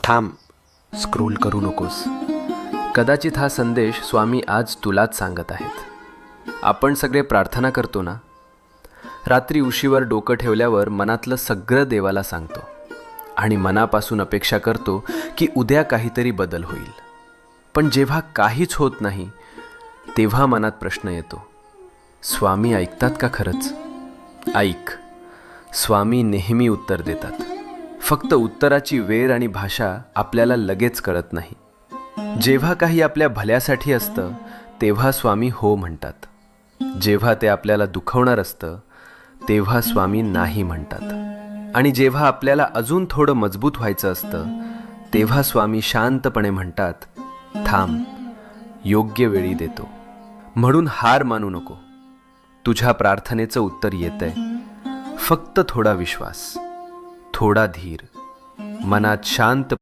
थांब, स्क्रोल करू नकोस. कदाचित हा संदेश स्वामी आज तुलाच सांगत आहेत. आपण सगळे प्रार्थना करतो ना, रात्री उशीवर डोकं ठेवल्यावर मनातलं सगळं देवाला सांगतो आणि मनापासून अपेक्षा करतो की उद्या काहीतरी बदल होईल. पण जेव्हा काहीच होत नाही तेव्हा मनात प्रश्न येतो, स्वामी ऐकतात का खरंच? ऐक, स्वामी नेहमी उत्तर देतात. फक्त उत्तराची वेळ आणि भाषा आपल्याला लगेच कळत नाही. जेव्हा काही आपल्या भल्यासाठी असतं तेव्हा स्वामी हो म्हणतात. जेव्हा ते आपल्याला दुखवणार असतं तेव्हा स्वामी नाही म्हणतात. आणि जेव्हा आपल्याला अजून थोडं मजबूत व्हायचं असतं तेव्हा स्वामी शांतपणे म्हणतात, थांब, योग्य वेळी देतो. म्हणून हार मानू नको. तुझ्या प्रार्थनेचं उत्तर येतंय. फक्त थोडा विश्वास, थोडा धीर, मनात शांत